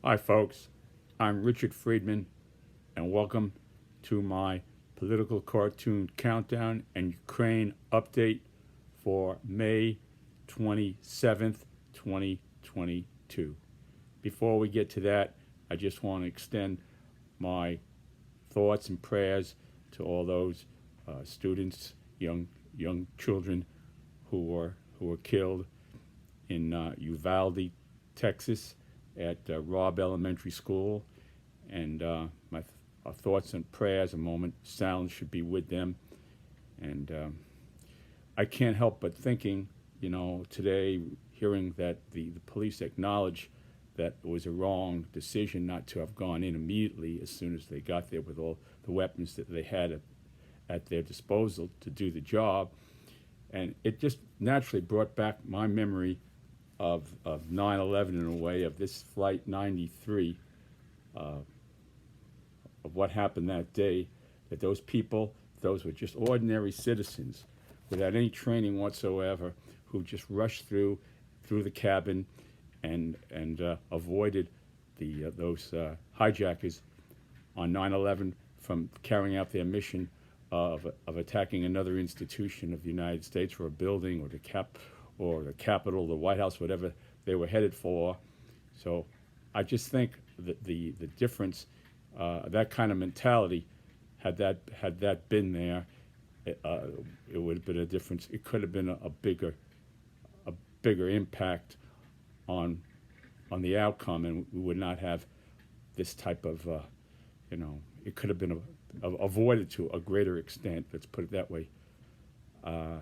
Hi, folks. I'm Richard Friedman, and welcome to my political cartoon countdown and Ukraine update for May 27th, 2022. Before we get to that, I just want to extend my thoughts and prayers to all those students, young children who were killed in Uvalde, Texas, at Robb Elementary School, and my thoughts and prayers, a moment silence should be with them. And I can't help but thinking, today, hearing that the police acknowledge that it was a wrong decision not to have gone in immediately as soon as they got there with all the weapons that they had at their disposal to do the job. And it just naturally brought back my memory of 9/11 in a way, of this Flight 93, of what happened that day, that those people, those were just ordinary citizens without any training whatsoever, who just rushed through the cabin and avoided those hijackers on 9/11 from carrying out their mission of attacking another institution of the United States, or a building, or the Capitol, the White House, whatever they were headed for. So I just think that the difference, that kind of mentality, had that been there, it would have been a difference. It could have been a bigger impact on the outcome, and we would not have this type of it could have been avoided to a greater extent. Let's put it that way.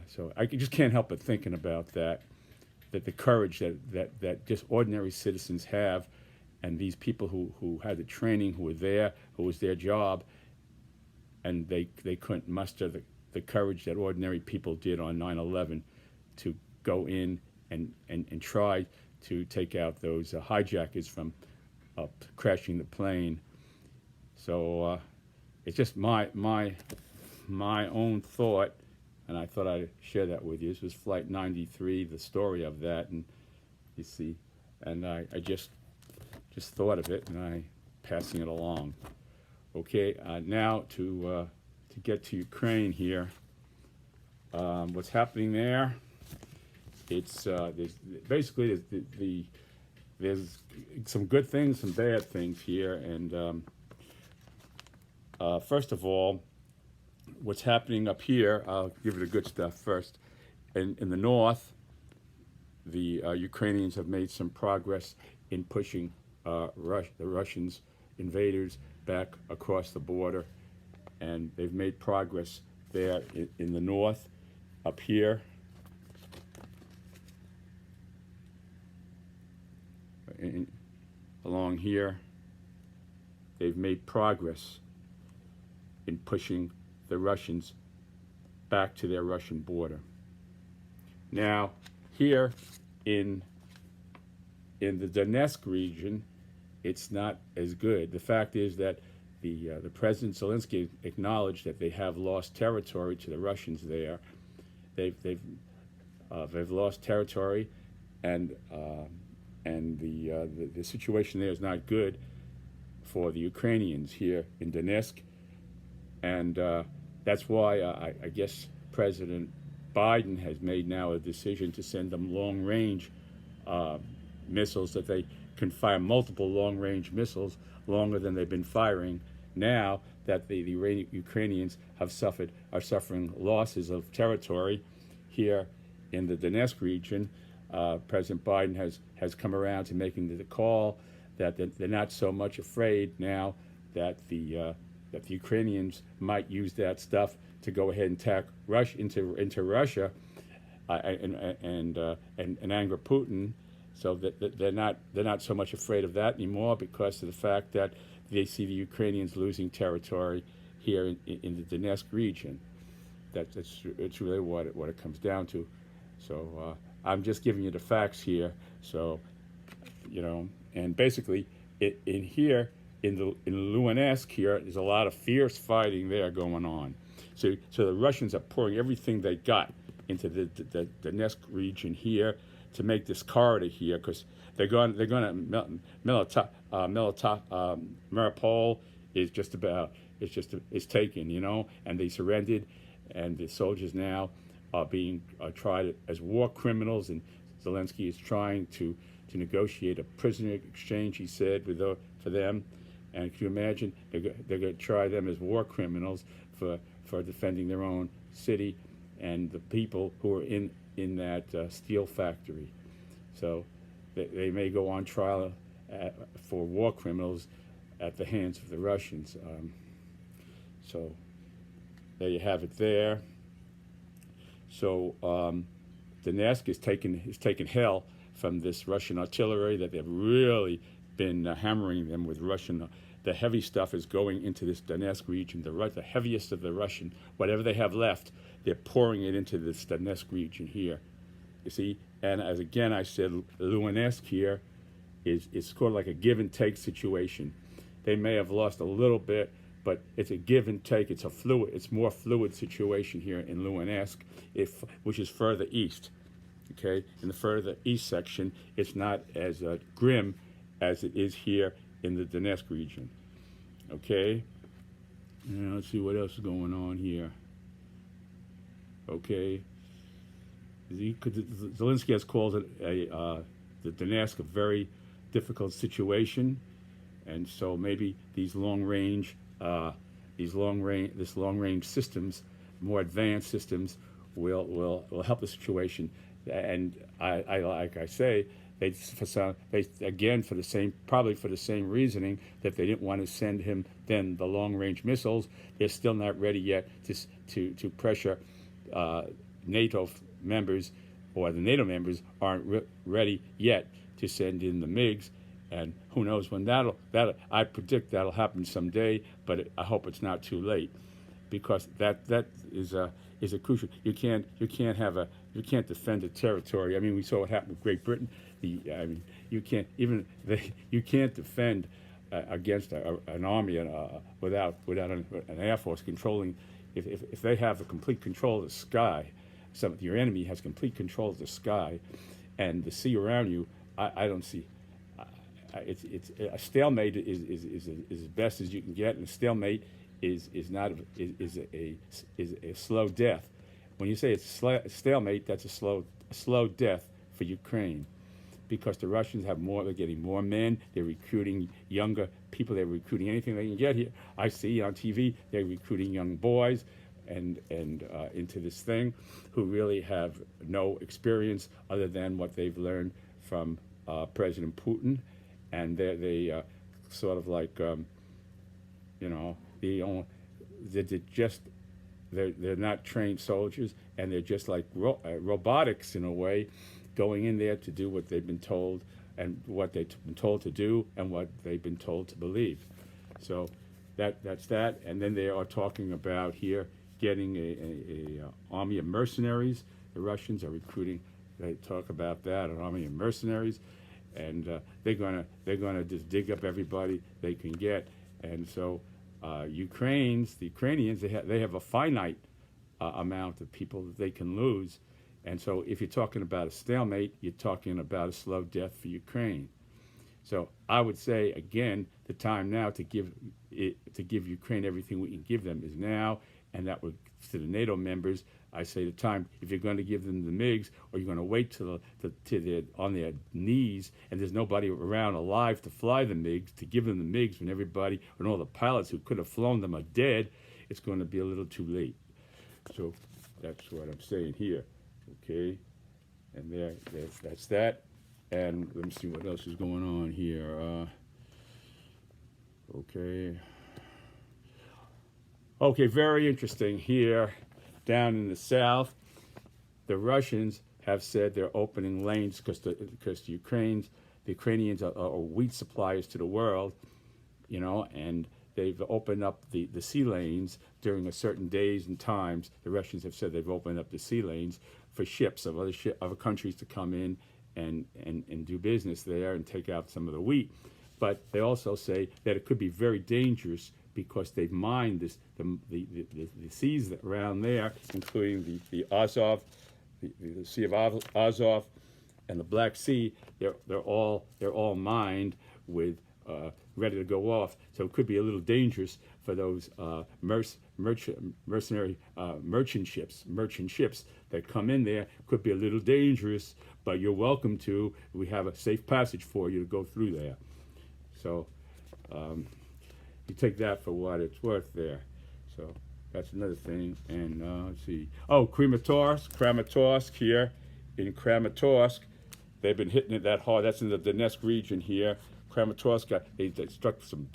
So I just can't help but thinking about that the courage that just ordinary citizens have, and these people who had the training, who were there, who was their job, and they couldn't muster the courage that ordinary people did on 9/11 to go in and try to take out those hijackers from crashing the plane. So it's just my own thought, and I thought I'd share that with you. This was Flight 93, the story of that, and you see, and I just thought of it, and I passing it along. Okay, now to get to Ukraine here. What's happening there? It's there's basically there's some good things, some bad things here, and first of all, what's happening up here, I'll give you the good stuff first. In the north, the Ukrainians have made some progress in pushing the Russians, invaders, back across the border, and they've made progress there in the north. Up here, along here, they've made progress in pushing the Russians back to their Russian border. Now, here in the Donetsk region, it's not as good. The fact is that the President Zelensky acknowledged that they have lost territory to the Russians there. They've lost territory, and the situation there is not good for the Ukrainians here in Donetsk. And that's why I guess President Biden has made now a decision to send them long-range missiles, that they can fire multiple long-range missiles longer than they've been firing, now that the Ukrainians are suffering losses of territory here in the Donetsk region. President Biden has come around to making the call that they're not so much afraid now that the Ukrainians might use that stuff to go ahead and attack into Russia and anger Putin. So that they're not so much afraid of that anymore, because of the fact that they see the Ukrainians losing territory here in the Donetsk region. It's really what it comes down to. So I'm just giving you the facts here. So and basically in here in Luhansk here, there's a lot of fierce fighting there going on. So the Russians are pouring everything they got into the Donetsk region here. to make this corridor here, because Mariupol is just about it's taken, and they surrendered, and the soldiers now are being tried as war criminals, and Zelensky is trying to negotiate a prisoner exchange, he said, for them. And can you imagine, they're going to try them as war criminals for defending their own city and the people who are in that steel factory. So they may go on trial for war criminals at the hands of the Russians. So there you have it there. So Donetsk is taking hell from this Russian artillery that they've really been hammering them with Russian. The heavy stuff is going into this Donetsk region, the heaviest of the Russian, whatever they have left, they're pouring it into this Donetsk region here. You see, and as again I said, Luhansk here is sort of like a give and take situation. They may have lost a little bit, but it's a give and take. It's more fluid situation here in Luhansk, which is further east. Okay, in the further east section, it's not as grim as it is here in the Donetsk region. Okay, now let's see what else is going on here. Okay, Zelensky has called it the Donetsk a very difficult situation, and so maybe these long range systems, more advanced systems, will help the situation. And I like I say, probably for the same reasoning that they didn't want to send him then the long range missiles. They're still not ready yet to pressure NATO members, or the NATO members aren't ready yet to send in the MiGs. And who knows when that'll I predict that'll happen someday, but I hope it's not too late, because that is a crucial. You can't defend a territory. I mean, we saw what happened with Great Britain. You can't defend against an army without an air force controlling. If they have a complete control of the sky, your enemy has complete control of the sky and the sea around you. I don't see. It's a stalemate is as best as you can get, and a stalemate is a slow death. When you say it's a stalemate, that's a slow death for Ukraine, because the Russians have more. They're getting more men. They're recruiting younger people. They're recruiting anything they can get here. I see on TV they're recruiting young boys and into this thing, who really have no experience other than what they've learned from President Putin. And they sort of like, they're not trained soldiers, and they're just like robotics in a way, going in there to do what they've been told, and what they've been told to do, and what they've been told to believe. So that's that. And then they are talking about here getting a army of mercenaries. The Russians are recruiting. They talk about that, an army of mercenaries. And they're gonna just dig up everybody they can get, and so the Ukrainians, they have a finite amount of people that they can lose, and so if you're talking about a stalemate, you're talking about a slow death for Ukraine. So I would say again, the time now to give Ukraine everything we can give them is now, and that would to the NATO members. I say the time, if you're going to give them the MiGs, or you're going to wait till they're on their knees and there's nobody around alive to fly the MiGs, to give them the MiGs when everybody and all the pilots who could have flown them are dead, it's going to be a little too late. So that's what I'm saying here. Okay, and that's that. And let me see what else is going on here. Okay, very interesting here. Down in the south, the Russians have said they're opening lanes because the Ukrainians are wheat suppliers to the world, and they've opened up the sea lanes during a certain days and times. The Russians have said they've opened up the sea lanes for ships of other countries to come in and do business there and take out some of the wheat. But they also say that it could be very dangerous, because they've mined the seas around there, including the Azov, the Sea of Azov, and the Black Sea, they're all mined with ready to go off. So it could be a little dangerous for those mercenary merchant ships that come in there. Could be a little dangerous, but you're welcome to. We have a safe passage for you to go through there. So you take that for what it's worth there. So that's another thing. And let's see. Oh, Kramatorsk here in Kramatorsk. They've been hitting it that hard. That's in the Donetsk region here. Kramatorsk, they struck some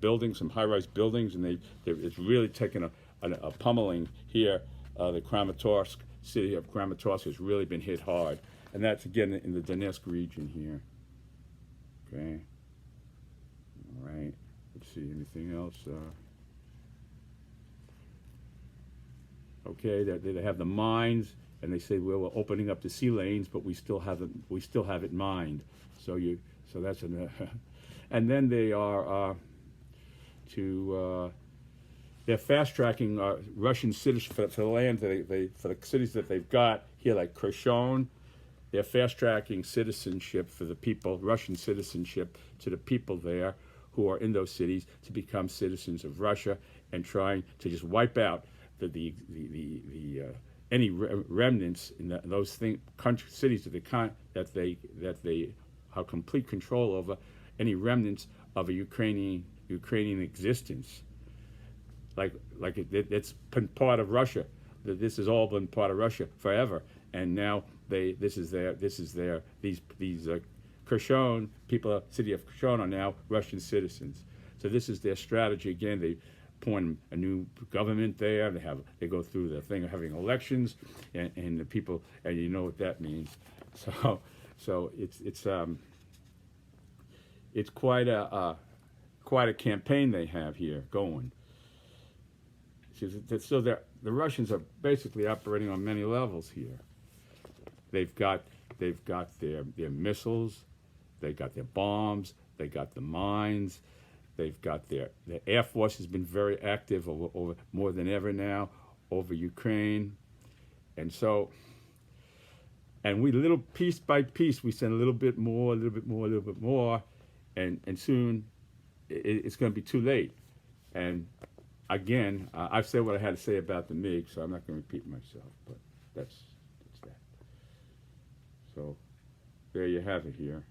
buildings, some high-rise buildings, and it's really taken a pummeling here. The Kramatorsk, city of Kramatorsk has really been hit hard. And that's, again, in the Donetsk region here. Okay. All right. Let's see, anything else? Okay, they have the mines, and they say, well, we're opening up the sea lanes, but we still have it mined. So that's an, and then they are they're fast tracking Russian citizens for the land for the cities that they've got here, like Kherson. They're fast tracking citizenship for the people, Russian citizenship to the people there who are in those cities to become citizens of Russia, and trying to just wipe out any remnants in those cities that they have complete control over, any remnants of a Ukrainian existence. Like it's been part of Russia. This has all been part of Russia forever, and now these Kherson people, city of Kherson, are now Russian citizens. So this is their strategy. Again, they appoint a new government there. They go through the thing of having elections, and the people, and you know what that means. So it's quite a campaign they have here going. So the Russians are basically operating on many levels here. They've got their missiles, they've got their bombs, they got the mines, they've got the Air Force has been very active over more than ever now over Ukraine, and we little piece by piece we send a little bit more, and soon it's going to be too late. And again, I've said what I had to say about the MiG, so I'm not going to repeat myself, but that's that. So there you have it here.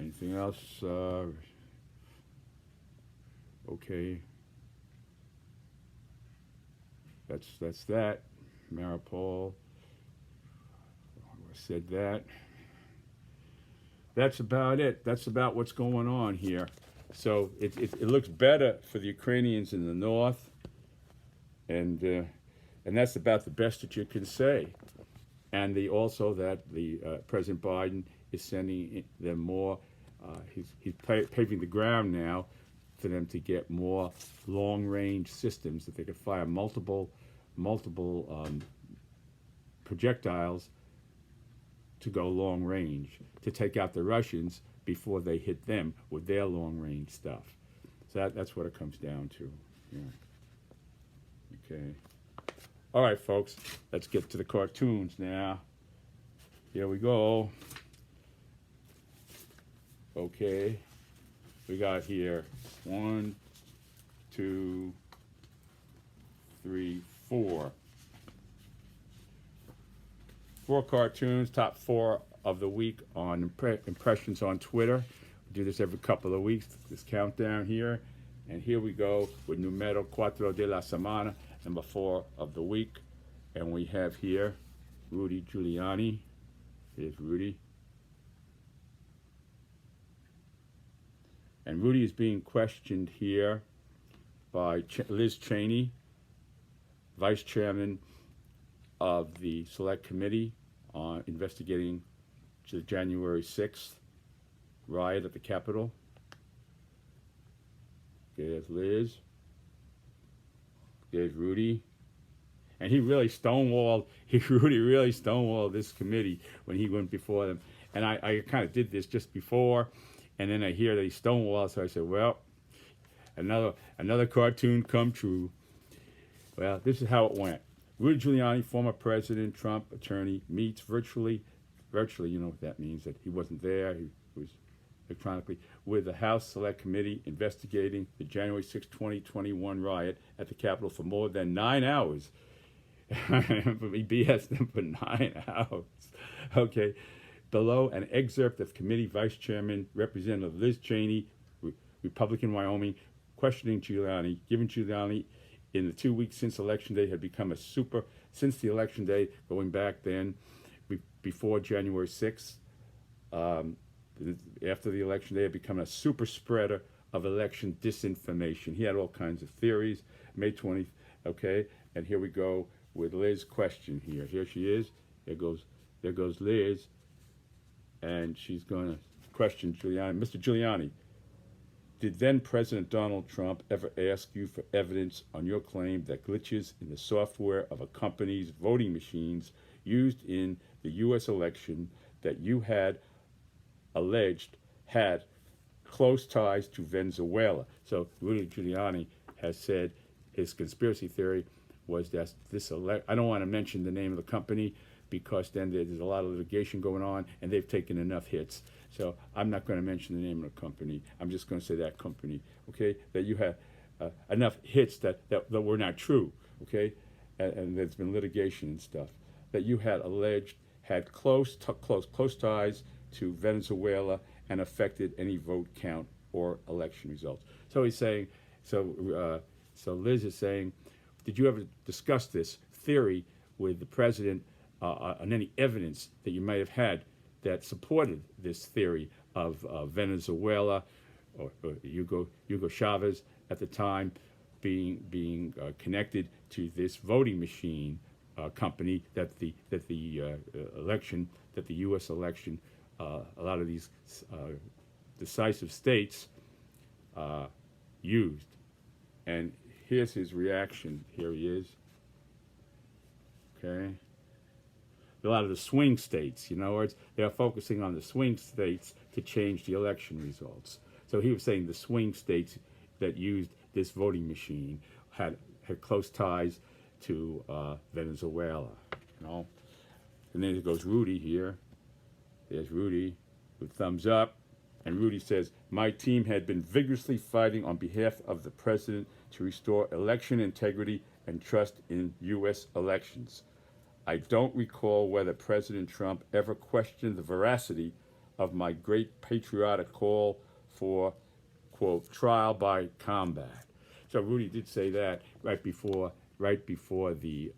Anything else? Okay. That's that. Mariupol. I said that. That's about it. That's about what's going on here. So it looks better for the Ukrainians in the north, and that's about the best that you can say. And also that the President Biden is sending them more. He's paving the ground now for them to get more long-range systems that they could fire multiple projectiles to go long range to take out the Russians before they hit them with their long-range stuff. So that's what it comes down to. Yeah. Okay. All right, folks. Let's get to the cartoons now. Here we go. Okay. We got here 1, 2, 3, 4. 4 cartoons, top 4 of the week on impressions on Twitter. We do this every couple of weeks, this countdown here. And here we go with numero 4 de la semana, number 4 of the week. And we have here Rudy Giuliani. Here's Rudy. And Rudy is being questioned here by Liz Cheney, Vice Chairman of the Select Committee on investigating the January 6th riot at the Capitol. There's Liz. There's Rudy. And Rudy really stonewalled this committee when he went before them. And I kind of did this just before, and then I hear that he stonewalled, so I said, well, another cartoon come true. Well, this is how it went. Rudy Giuliani, former President Trump attorney, meets virtually, you know what that means, that he wasn't there, he was electronically, with the House Select Committee investigating the January 6, 2021 riot at the Capitol for more than 9 hours. He BS them for 9 hours. Okay. Below, an excerpt of Committee Vice Chairman Representative Liz Cheney, Republican Wyoming, questioning Giuliani, giving Giuliani in the 2 weeks since Election Day had become since the Election Day, going back then, before January 6th, after the Election Day, had become a super spreader of election disinformation. He had all kinds of theories. May 20th, okay, and here we go with Liz's question here. Here she is. There goes Liz, and she's going to question Giuliani. Mr. Giuliani, did then President Donald Trump ever ask you for evidence on your claim that glitches in the software of a company's voting machines used in the U.S. election that you had alleged had close ties to Venezuela? So Rudy Giuliani has said his conspiracy theory was that I don't want to mention the name of the company because then there's a lot of litigation going on and they've taken enough hits. So I'm not going to mention the name of the company. I'm just going to say that company, okay, that you had enough hits that were not true, okay, and there's been litigation and stuff, that you had alleged had close ties to Venezuela and affected any vote count or election results. So he's saying, so Liz is saying, did you ever discuss this theory with the president on any evidence that you might have had that supported this theory of Venezuela or Hugo Chavez at the time being connected to this voting machine company that the U.S. election, a lot of these decisive states used? And here's his reaction. Here he is. Okay. A lot of the swing states, in other words, they're focusing on the swing states to change the election results. So he was saying the swing states that used this voting machine had close ties to Venezuela, And then there goes Rudy here. There's Rudy with thumbs up. And Rudy says, my team had been vigorously fighting on behalf of the president to restore election integrity and trust in U.S. elections. I don't recall whether President Trump ever questioned the veracity of my great patriotic call for, quote, trial by combat. So Rudy did say that right before the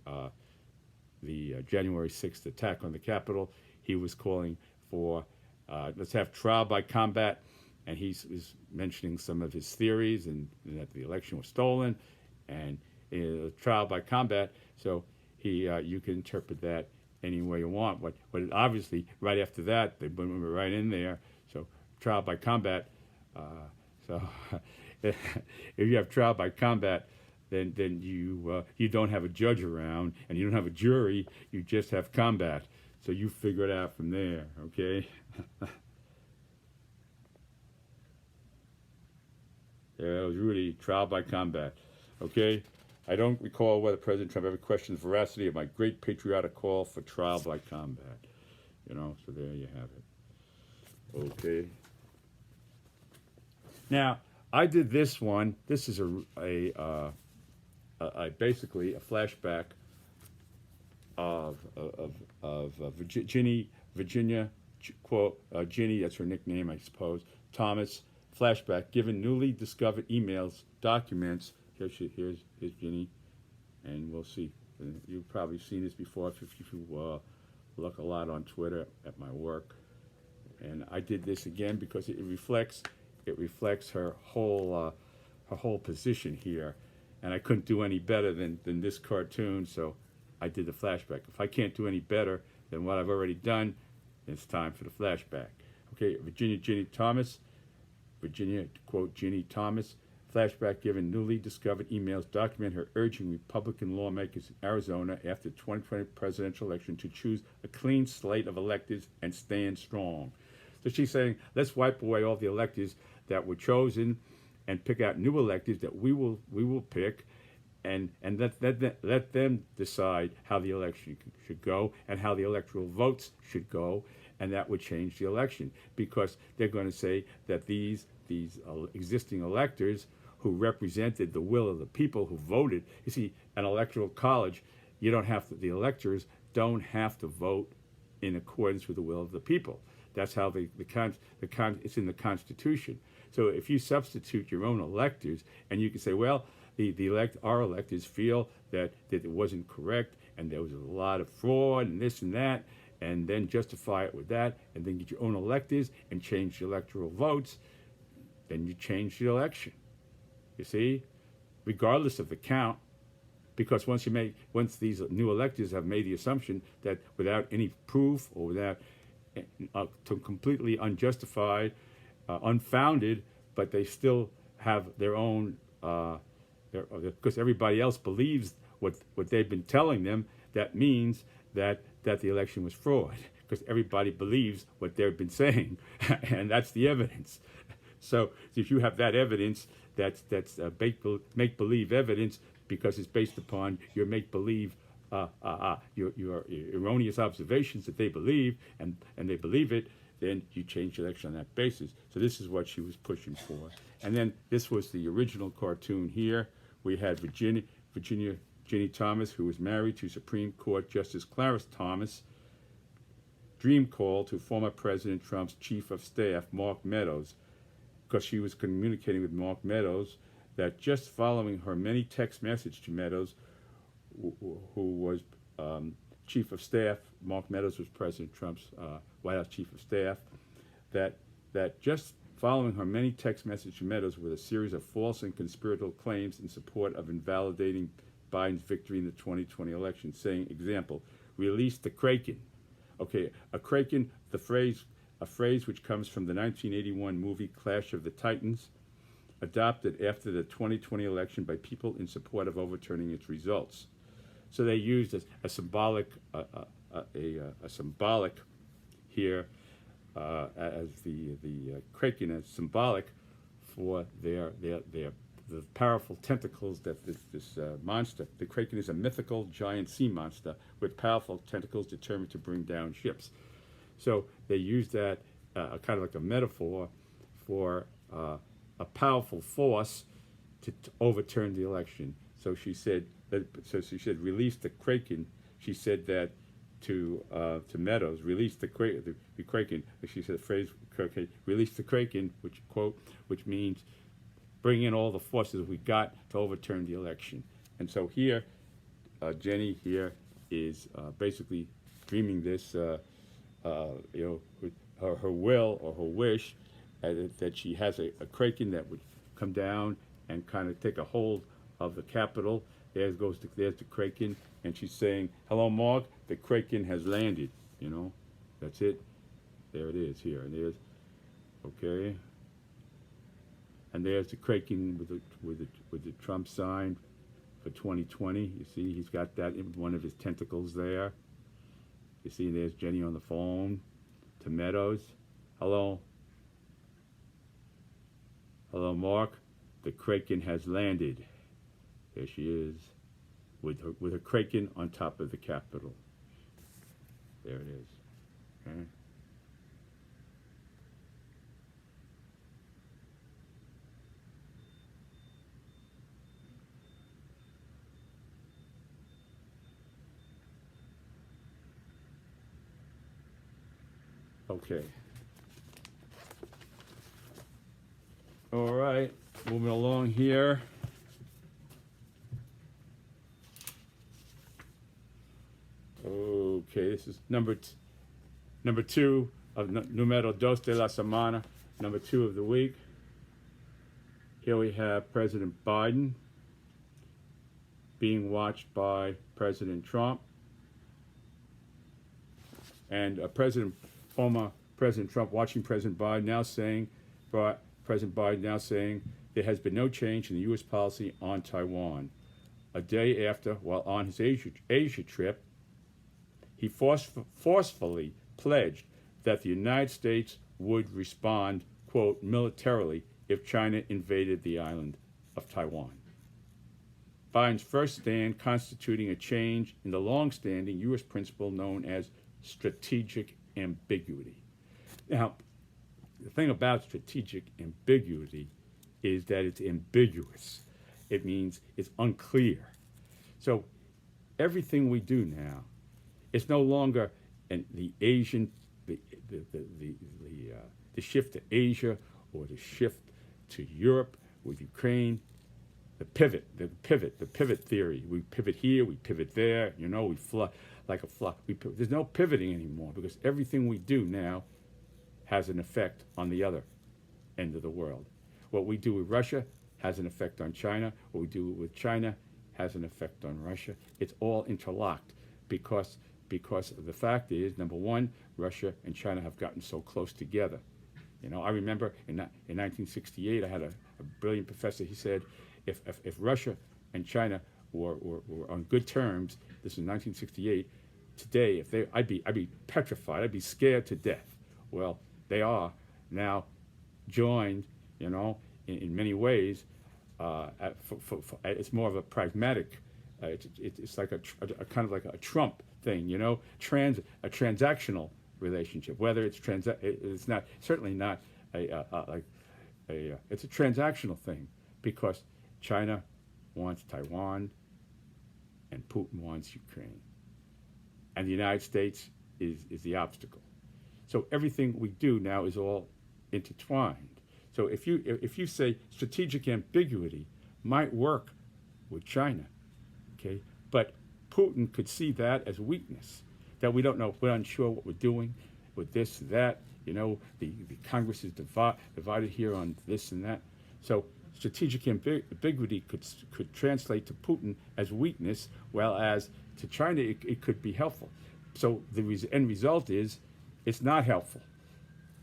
January 6th attack on the Capitol. He was calling for let's have trial by combat, and he was mentioning some of his theories and that the election was stolen and trial by combat. So you can interpret that any way you want. But obviously, right after that, they went right in there. So trial by combat. So if you have trial by combat, then you don't have a judge around and you don't have a jury. You just have combat. So you figure it out from there. Okay. Yeah, it was really trial by combat. Okay. I don't recall whether President Trump ever questioned the veracity of my great patriotic call for trial by combat. So there you have it. Okay. Now, I did this one. This is basically a flashback of Virginia, quote, Ginny, that's her nickname, I suppose, Thomas, flashback, given newly discovered emails, documents. Here's Ginny, and we'll see. You've probably seen this before if you look a lot on Twitter at my work. And I did this again because it reflects her whole position here, and I couldn't do any better than this cartoon, so I did the flashback. If I can't do any better than what I've already done, it's time for the flashback. Okay, Virginia, quote, Ginny Thomas, flashback given newly discovered emails document her urging Republican lawmakers in Arizona after the 2020 presidential election to choose a clean slate of electors and stand strong. So she's saying, let's wipe away all the electors that were chosen and pick out new electors that we will pick and let them decide how the election should go and how the electoral votes should go, and that would change the election, because they're going to say that these existing electors who represented the will of the people who voted. You see, an electoral college, you don't have to. The electors don't have to vote in accordance with the will of the people. That's how it's in the Constitution. So if you substitute your own electors, and you can say, well, our electors feel that it wasn't correct, and there was a lot of fraud and this and that, and then justify it with that, and then get your own electors and change the electoral votes, then you change the election. You see, regardless of the count, because once these new electors have made the assumption that without any proof or without completely unjustified, unfounded, but they still have their own, because everybody else believes what they've been telling them, that means that the election was fraud, because everybody believes what they've been saying, and that's the evidence. So if you have that evidence, that's make-believe evidence, because it's based upon your make-believe, your erroneous observations that they believe, and they believe it, then you change the election on that basis. So this is what she was pushing for. And then this was the original cartoon here. We had Virginia Ginny Thomas, who was married to Supreme Court Justice Clarence Thomas, dream call to former President Trump's chief of staff, Mark Meadows, because she was communicating with Mark Meadows that just following her many text messages to Meadows, who was chief of staff. Mark Meadows was President Trump's White House chief of staff. That just following her many text messages to Meadows with a series of false and conspiratorial claims in support of invalidating Biden's victory in the 2020 election, saying, example, release the Kraken. Okay, a Kraken, a phrase which comes from the 1981 movie Clash of the Titans, adopted after the 2020 election by people in support of overturning its results. So they used a symbolic here as the Kraken, as symbolic for the powerful tentacles that this monster. The Kraken is a mythical giant sea monster with powerful tentacles determined to bring down ships. So they used that kind of like a metaphor for a powerful force to overturn the election. So she said release the Kraken. She said that to Meadows, release the Kraken. She said the phrase, okay, release the Kraken, which means bring in all the forces we got to overturn the election. And so here, Jenny here is basically dreaming this, her will or her wish, that she has a Kraken that would come down and kind of take a hold of the Capitol. There's the Kraken, and she's saying, "Hello, Mark. The Kraken has landed." That's it. There it is here, and there's, okay, and there's the Kraken with the Trump sign for 2020. You see, he's got that in one of his tentacles there. You see, there's Jenny on the phone to Meadows. Hello, Mark. The Kraken has landed. There she is, with her Kraken on top of the Capitol. There it is. Okay. Okay. All right, moving along here. Okay, this is number two of Número Dos de la Semana, number 2 of the week. Here we have President Biden being watched by President Trump, and former President Trump watching President Biden now saying, there has been no change in the U.S. policy on Taiwan. A day after, while on his Asia trip, he forcefully pledged that the United States would respond, quote, militarily if China invaded the island of Taiwan. Biden's first stand constituting a change in the long-standing U.S. principle known as strategic ambiguity. Now, the thing about strategic ambiguity is that it's ambiguous. It means it's unclear. So everything we do now, it's no longer the shift to Asia or the shift to Europe with Ukraine. The pivot theory. We pivot here, we pivot there. We fly like a fly. There's no pivoting anymore because everything we do now has an effect on the other end of the world. What we do with Russia has an effect on China. What we do with China has an effect on Russia. It's all interlocked because the fact is, number one, Russia and China have gotten so close together. I remember in 1968, I had a brilliant professor. He said, if Russia and China were on good terms, this is 1968. Today, I'd be petrified. I'd be scared to death. Well, they are now joined, in many ways. It's more of a pragmatic. It's like a kind of like a Trump thing, a transactional relationship. Whether it's not certainly not it's a transactional thing because China wants Taiwan and Putin wants Ukraine, and the United States is the obstacle. So everything we do now is all intertwined. So if you say strategic ambiguity might work with China, okay, but Putin could see that as weakness, that we don't know, we're unsure what we're doing with this, that, the Congress is divided here on this and that. So strategic ambiguity could translate to Putin as weakness, while as to China it could be helpful. So the end result is it's not helpful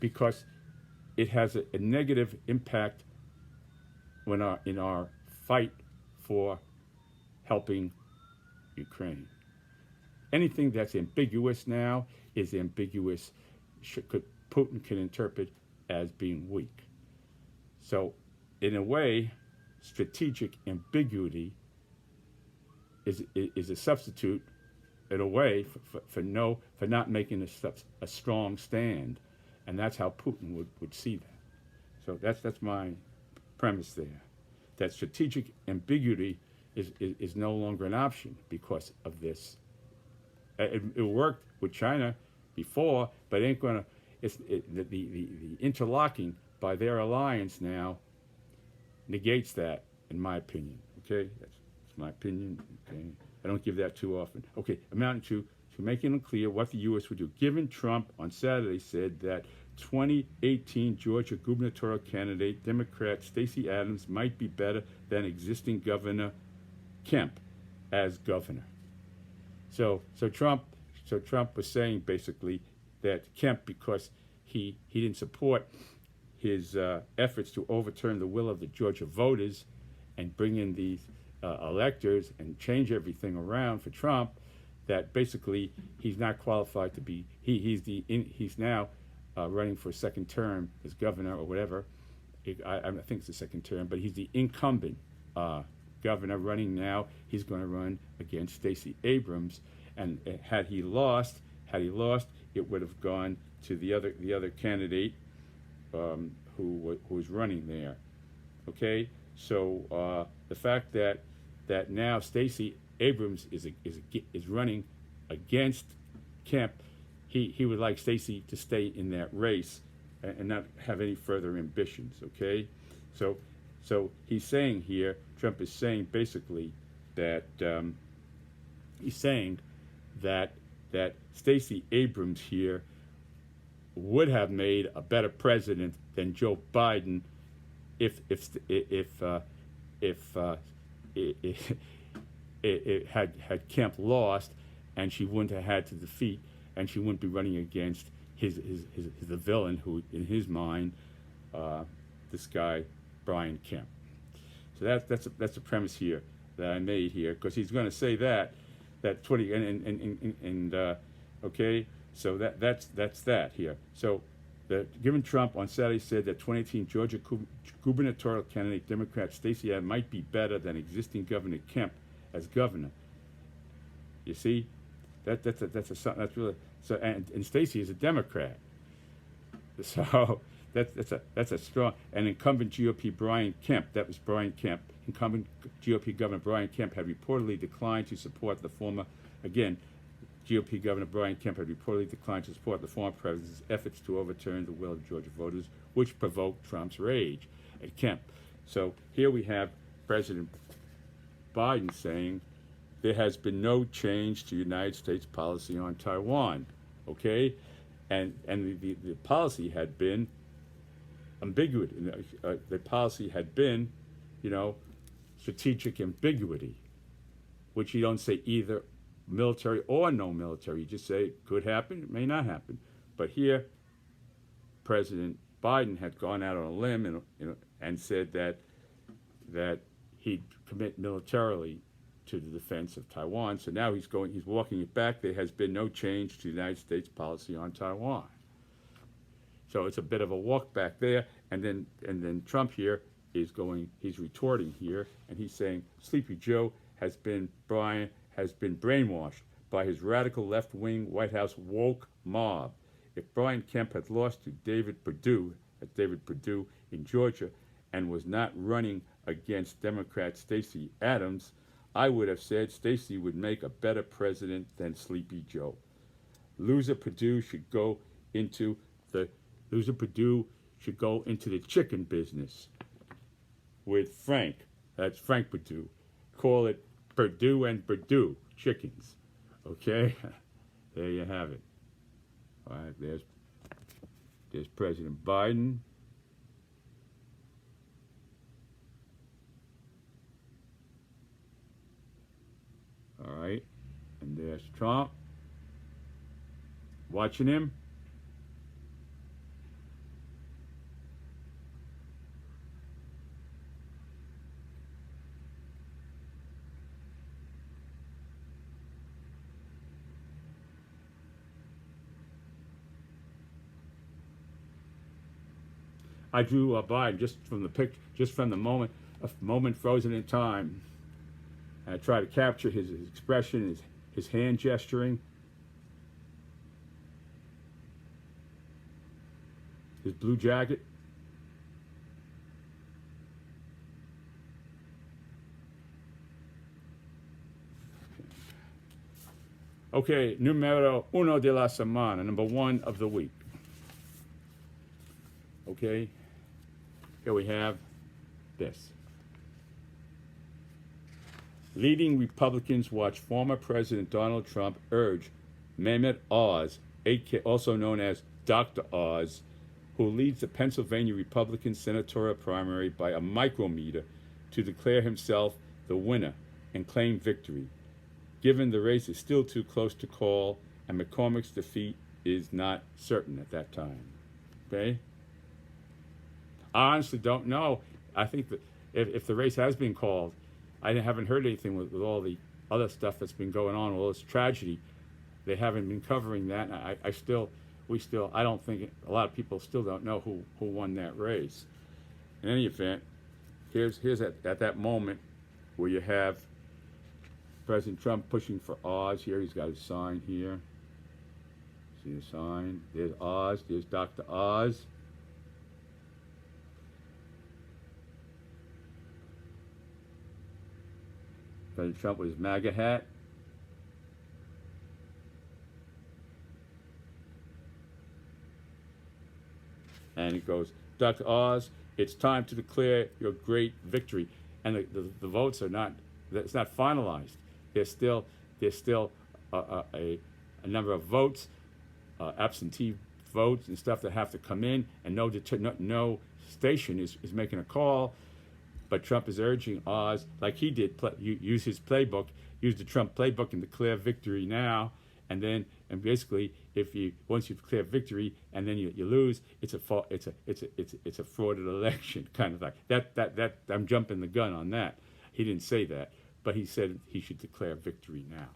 because it has a negative impact in our fight for helping Ukraine. Anything that's ambiguous now is ambiguous. Putin can interpret as being weak. So, in a way, strategic ambiguity is a substitute, in a way, for not making a strong stand, and that's how Putin would see that. So that's my premise there, that strategic ambiguity is no longer an option because of this. It worked with China before, but it ain't gonna. The interlocking by their alliance now negates that, in my opinion. Okay, that's my opinion. Okay, I don't give that too often. Okay, amounting to making it clear what the U.S. would do. Given Trump on Saturday said that 2018 Georgia gubernatorial candidate Democrat Stacey Abrams might be better than existing Governor Kemp as governor. So Trump was saying basically that Kemp, because he didn't support his efforts to overturn the will of the Georgia voters and bring in these electors and change everything around for Trump, that basically he's not qualified to be. He's now running for a second term as governor or whatever. I think it's the second term, but he's the incumbent governor running now. He's going to run against Stacey Abrams, and had he lost, it would have gone to the other candidate who was running there. Okay, so the fact that now Stacey Abrams is running against Kemp, he would like Stacey to stay in that race and not have any further ambitions. Okay, so he's saying here, Trump is saying basically that he's saying that Stacey Abrams here would have made a better president than Joe Biden if it had Kemp lost, and she wouldn't have had to defeat, and she wouldn't be running against the villain, who in his mind, this guy Brian Kemp. So that's the premise here that I made here, because he's going to say that 20 and okay, so that's that here. So given Trump on Saturday said that 2018 Georgia gubernatorial candidate Democrat Stacey Abrams might be better than existing Governor Kemp as governor. You see, that's really so. And Stacey is a Democrat, so that's a strong. And incumbent GOP Brian Kemp, that was Brian Kemp, incumbent GOP Governor Brian Kemp had reportedly declined to support the former, again, GOP Governor Brian Kemp had reportedly declined to support the former president's efforts to overturn the will of Georgia voters, which provoked Trump's rage at Kemp. So here we have President Biden saying there has been no change to United States policy on Taiwan, okay? And the policy had been ambiguity. The policy had been, strategic ambiguity, which you don't say either military or no military. You just say it could happen, it may not happen. But here, President Biden had gone out on a limb and said that he'd commit militarily to the defense of Taiwan. So now he's walking it back. There has been no change to the United States policy on Taiwan. So it's a bit of a walk back there. And then Trump here he's retorting here, and he's saying Sleepy Joe has been brainwashed by his radical left-wing White House woke mob. If Brian Kemp had lost to David Perdue in Georgia and was not running against Democrat Stacey Abrams, I would have said Stacey would make a better president than Sleepy Joe. Loser Perdue should go into the chicken business with Frank. That's Frank Perdue. Call it Perdue and Perdue chickens. Okay? There you have it. All right, there's President Biden. All right, and there's Trump. Watching him. I drew Biden just from the picture, just from the moment, a moment frozen in time. And I tried to capture his expression, his hand gesturing, his blue jacket. Okay, numero uno de la semana, number one of the week. Okay, here we have this. Leading Republicans watch former President Donald Trump urge Mehmet Oz, also known as Dr. Oz, who leads the Pennsylvania Republican senatorial primary by a micrometer, to declare himself the winner and claim victory, given the race is still too close to call and McCormick's defeat is not certain at that time. Okay? I honestly don't know. I think that if the race has been called, I haven't heard anything with all the other stuff that's been going on, all this tragedy. They haven't been covering that. And I don't think a lot of people still don't know who won that race. In any event, here's at that moment where you have President Trump pushing for Oz. Here he's got his sign here. See the sign? There's Oz. There's Dr. Oz. President Trump with his MAGA hat. And it goes, Dr. Oz, it's time to declare your great victory. And the votes are not, it's not finalized. There's still a number of votes, absentee votes and stuff that have to come in, and no station is making a call. But Trump is urging Oz, like he did, use his playbook, use the Trump playbook and declare victory now. And basically, once you declare victory and then you lose, it's a frauded election, kind of like that. I'm jumping the gun on that. He didn't say that, but he said he should declare victory now,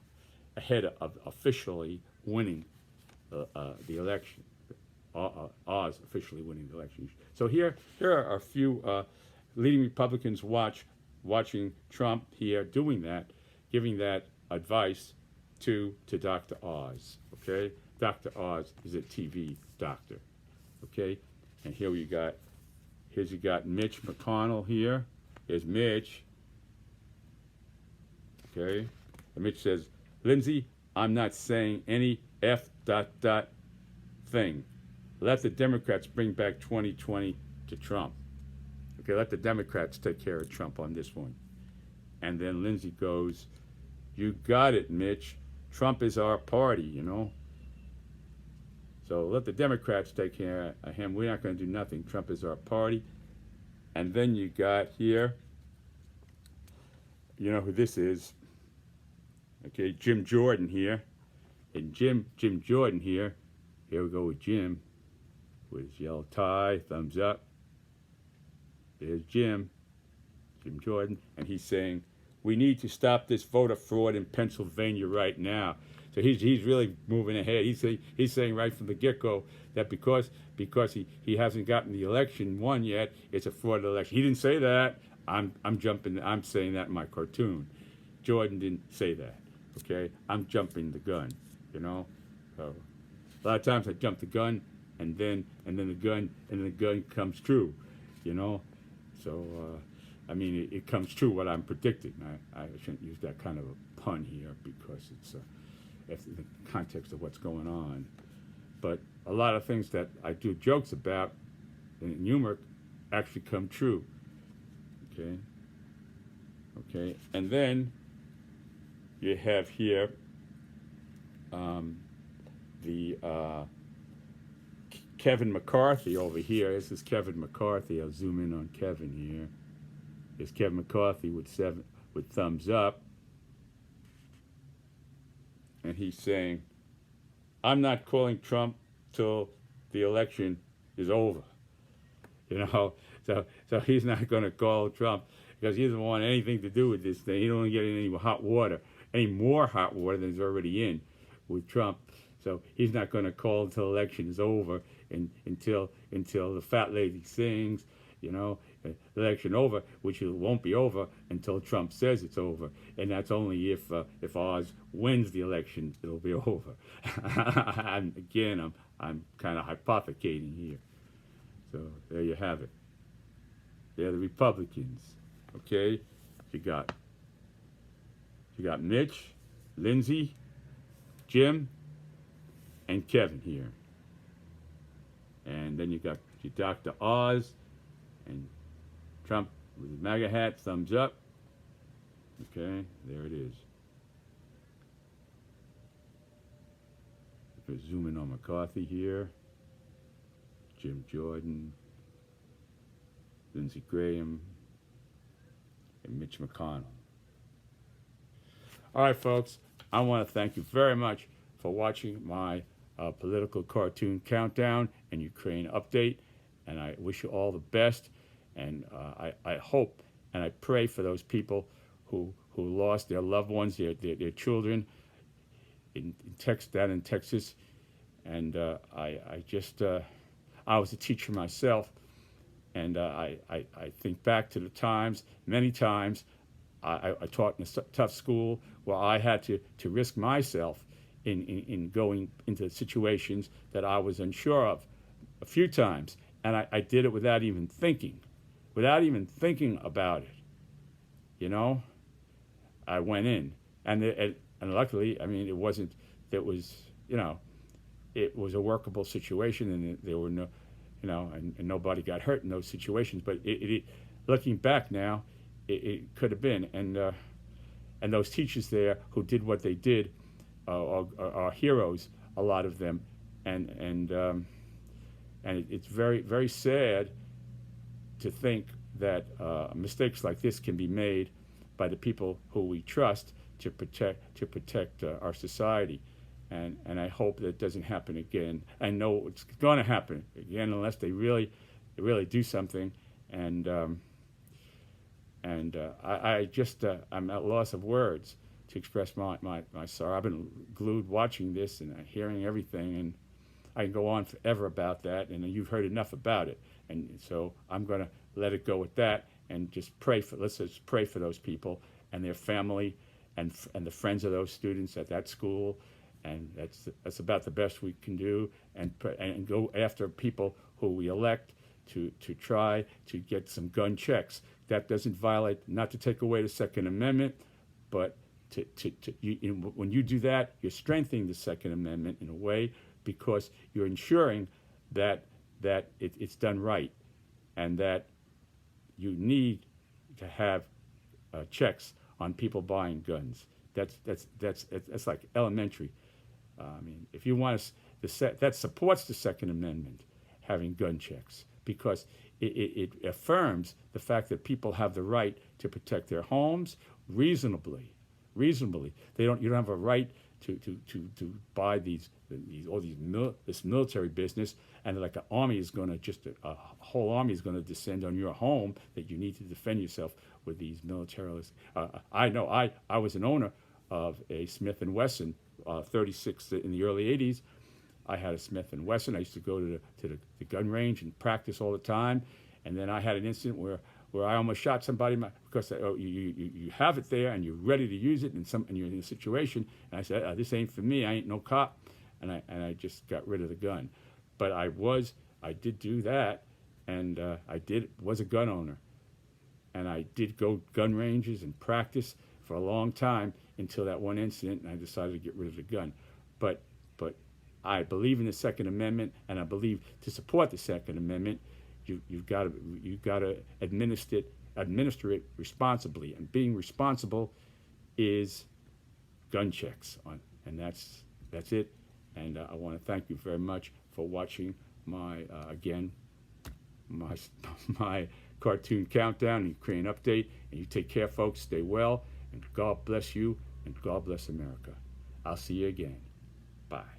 ahead of officially winning the election. Oz officially winning the election. So here are a few leading Republicans watching Trump here doing that, giving that advice to Dr. Oz. Okay, Dr. Oz is a TV doctor. Okay, and here you got Mitch McConnell here. Here's Mitch. Okay, and Mitch says, Lindsay, I'm not saying any F dot dot thing. Let the Democrats bring back 2020 to Trump. Okay, let the Democrats take care of Trump on this one. And then Lindsay goes, you got it, Mitch. Trump is our party, you know. So let the Democrats take care of him. We're not going to do nothing. Trump is our party. And then you got here, you know who this is. Okay, Jim Jordan here. And Jim Jordan here. Here we go with Jim with his yellow tie, thumbs up. There's Jim Jordan, and he's saying, we need to stop this voter fraud in Pennsylvania right now. So he's really moving ahead. He's saying right from the get-go that because he hasn't gotten the election won yet, it's a fraud election. He didn't say that. I'm saying that in my cartoon. Jordan didn't say that. Okay, I'm jumping the gun. You know, so a lot of times I jump the gun, and then the gun comes true. You know, so I mean it comes true what I'm predicting. I shouldn't use that kind of a pun here because it's in the context of what's going on. But a lot of things that I do jokes about in humor actually come true. Okay, and then you have here the Kevin McCarthy over here. This is Kevin McCarthy. I'll zoom in on Kevin here. There's Kevin McCarthy with thumbs up. And he's saying, I'm not calling Trump till the election is over. You know, so he's not going to call Trump because he doesn't want anything to do with this thing. He don't want to get any hot water, any more hot water than he's already in with Trump. So he's not going to call until the election is over until the fat lady sings, you know, election over, which it won't be over until Trump says it's over, and that's only if Oz wins the election, it'll be over. And again, I'm kind of hypothecating here. So there you have it. They're the Republicans. Okay, you got Mitch, Lindsay, Jim, and Kevin here. And then you got your Dr. Oz and Trump with his MAGA hat, thumbs up. Okay, there it is. If I zoom in on McCarthy here, Jim Jordan, Lindsey Graham, and Mitch McConnell. All right, folks, I want to thank you very much for watching my political cartoon countdown and Ukraine update, and I wish you all the best. And I hope and I pray for those people who lost their loved ones, their children in Texas. And I was a teacher myself, and I think back to the times, many times, I taught in a tough school where I had to risk myself in going into situations that I was unsure of a few times. And I did it without even thinking about it. You know, I went in, and luckily, I mean, it was a workable situation, and there were no, you know, and nobody got hurt in those situations. But looking back now, it could have been, and those teachers there who did what they did are heroes, a lot of them, and it's very, very sad to think that mistakes like this can be made by the people who we trust to protect our society, and I hope that doesn't happen again. I know it's going to happen again unless they really do something, and I just I'm at loss of words to express my sorrow. I've been glued watching this and hearing everything, and I can go on forever about that, and you've heard enough about it, and so I'm going to let it go with that, and let's just pray for those people and their family, and the friends of those students at that school, and that's about the best we can do, and go after people who we elect to try to get some gun checks. That doesn't violate, not to take away the Second Amendment, but when you do that, you're strengthening the Second Amendment in a way, because you're ensuring that it's done right, and that you need to have checks on people buying guns. That's like elementary. I mean, if you want that supports the Second Amendment, having gun checks, because it affirms the fact that people have the right to protect their homes reasonably. You don't have a right to buy this military business, and like an army is going to a whole army is going to descend on your home, that you need to defend yourself with these militarists. I know I was an owner of a Smith & Wesson 36 in the early 80s. I had a Smith & Wesson. I used to go to the gun range and practice all the time. And then I had an incident where I almost shot somebody because you have it there and you're ready to use it, and you're in a situation. And I said, this ain't for me. I ain't no cop. And I just got rid of the gun. But I did do that, and was a gun owner. And I did go gun ranges and practice for a long time until that one incident, and I decided to get rid of the gun. But I believe in the Second Amendment, and I believe to support the Second Amendment, you've got to administer it responsibly, and being responsible is gun checks and that's it. And I want to thank you very much for watching my cartoon countdown and Ukraine update. And you take care, folks. Stay well, and God bless you, and God bless America. I'll see you again. Bye.